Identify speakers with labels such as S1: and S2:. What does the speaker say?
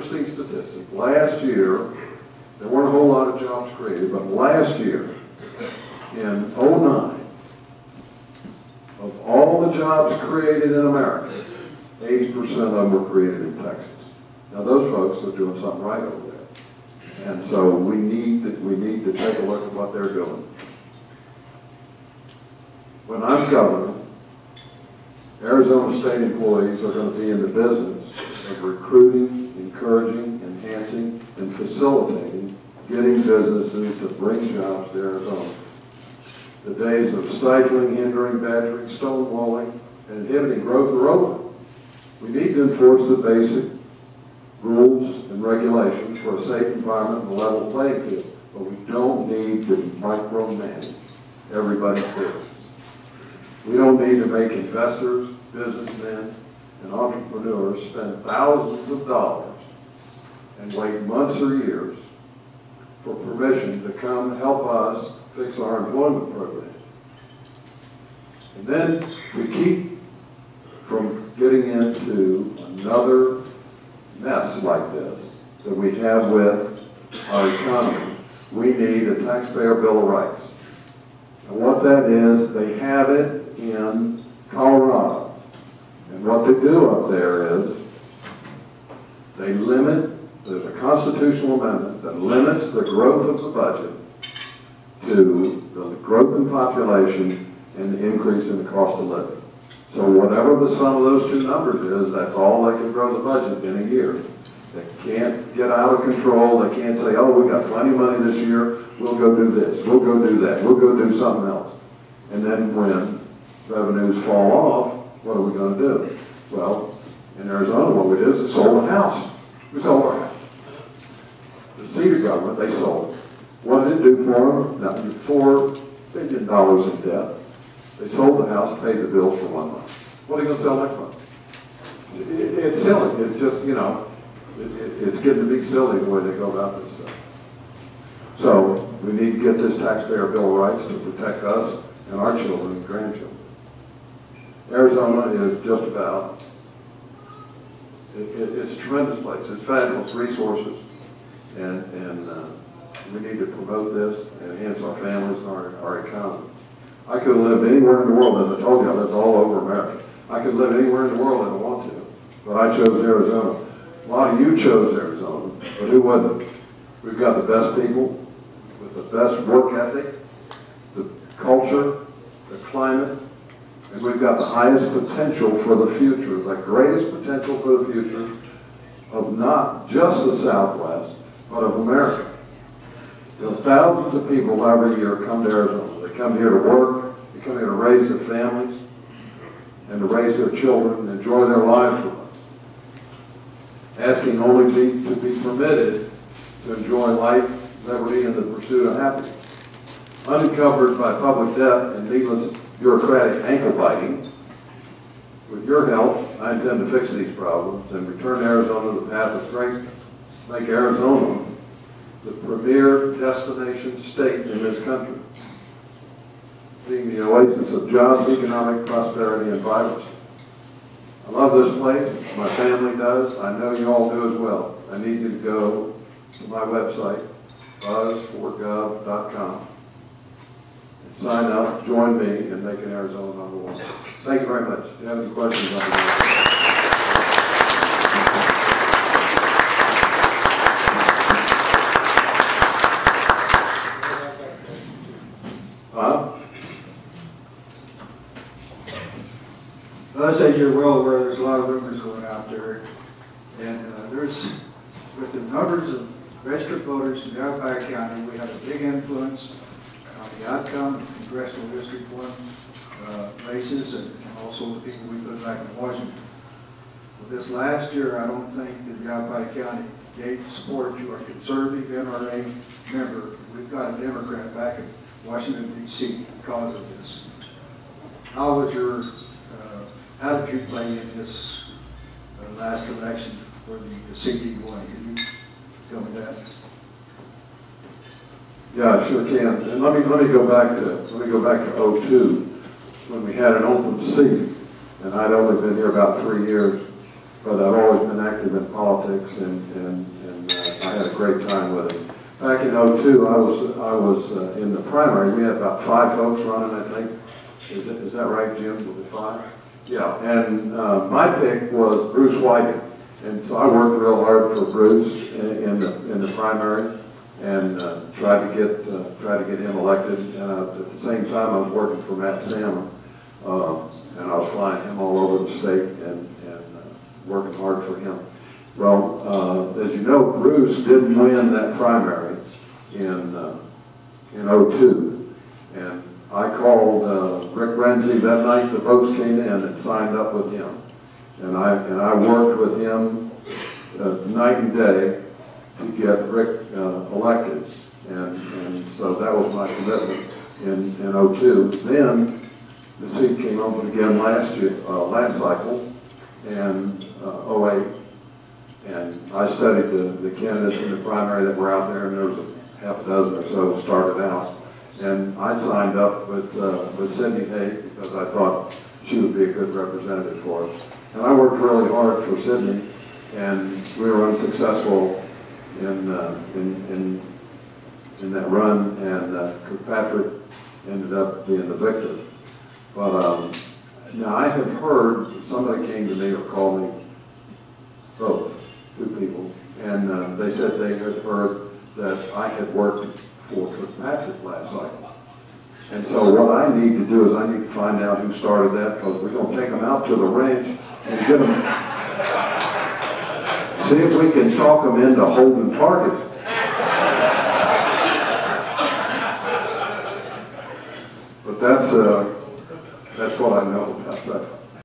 S1: interesting statistic. Last year, there weren't a whole lot of jobs created, but last year, in '09, of all the jobs created in America, 80% of them were created in Texas. Now those folks are doing something right over there. And so we need to take a look at what they're doing. When I'm governor, Arizona state employees are going to be in the business of recruiting, encouraging, enhancing, and facilitating getting businesses to bring jobs to Arizona. The days of stifling, hindering, badgering, stonewalling, and inhibiting growth are over. We need to enforce the basic rules and regulations for a safe environment and a level playing field, but we don't need to micromanage everybody's business. We don't need to make investors, businessmen, and entrepreneurs spend thousands of dollars and wait months or years for permission to come help us fix our employment program. And then to keep from getting into another mess like this that we have with our economy, we need a taxpayer bill of rights. And what that is, they have it in Colorado. And what they do up there is they limit, there's a constitutional amendment that limits the growth of the budget to the growth in population and the increase in the cost of living. So whatever the sum of those two numbers is, that's all they can grow the budget in a year. They can't get out of control. They can't say, oh, we got plenty of money this year, we'll go do this, we'll go do that, we'll go do something else. And then when revenues fall off, what are we going to do? Well, in Arizona, what we did is we sold a house. We sold our house. The seat of government, they sold. What did it do for them? Now, $4 billion in debt. They sold the house, paid the bills for 1 month. What are you going to sell next month? It's silly. It's just, you know, it's getting to be silly the way they go about this stuff. So we need to get this taxpayer bill of rights to protect us and our children and grandchildren. Arizona is just about, it's a tremendous place. It's fabulous resources, and we need to promote this and enhance our families and our economy. I could have lived anywhere in the world. As I told you, I lived all over America. I could live anywhere in the world if I want to, but I chose Arizona. A lot of you chose Arizona, but who wouldn't? We've got the best people with the best work ethic, the culture, the climate, and we've got the highest potential for the future, the greatest potential for the future of not just the Southwest, but of America. You know, thousands of people every year come to Arizona. They come here to work, they come here to raise their families, and to raise their children and enjoy their lives with us. Asking only to be permitted to enjoy life, liberty, and the pursuit of happiness. Unencumbered by public debt and needless bureaucratic ankle biting, with your help, I intend to fix these problems and return Arizona to the path of greatness. Make Arizona the premier destination state in this country, being the oasis of jobs, economic prosperity, and vibrancy. I love this place. My family does. I know you all do as well. I need you to go to my website, buz4gov.com. Sign up, join me in making Arizona #1. Thank you very much. Do you have any questions on that?
S2: Buz, as you're well aware, there's a lot of rumors going out there, and there's, with the numbers of registered voters in Yavapai County, we have a big influence on the outcome of Congressional District 1 races, and also the people we put back in Washington. Well, this last year, I don't think that Yavapai County gave support to our conservative NRA member. We've got a Democrat back in Washington, D.C. because of this. How was your, how did you play in this last election for the CD1? Can you tell me that?
S1: Yeah, I sure can. And let me go back to '02 when we had an open seat, and I'd only been here about 3 years. but I've always been active in politics, and I had a great time with him. Back in '02, I was in the primary. We had about 5 folks running, I think. Is that right, Jim? Was it 5? Yeah. And my pick was Bruce Wigan, and so I worked real hard for Bruce in the primary, and tried to get him elected. And at the same time, I was working for Matt Salmon, and I was flying him all over the state and working hard for him. Well, as you know, Bruce didn't win that primary in '02, and I called Rick Renzi that night. The votes came in and signed up with him, and I worked with him night and day to get Rick elected, and so that was my commitment in '02. Then the seat came open again last cycle, and '08. And I studied the candidates in the primary that were out there, and there was a half a dozen or so started out. And I signed up with Cindy Hay because I thought she would be a good representative for us. And I worked really hard for Sydney, and we were unsuccessful in that run, and Kirkpatrick ended up being the victor. But now I have heard, somebody came to me or called me, both, 2 people, and they said they had heard that I had worked for Kirkpatrick last cycle. And so what I need to do is I need to find out who started that, because we're going to take them out to the ranch and get them, see if we can talk them into holding targets. But that's what I know.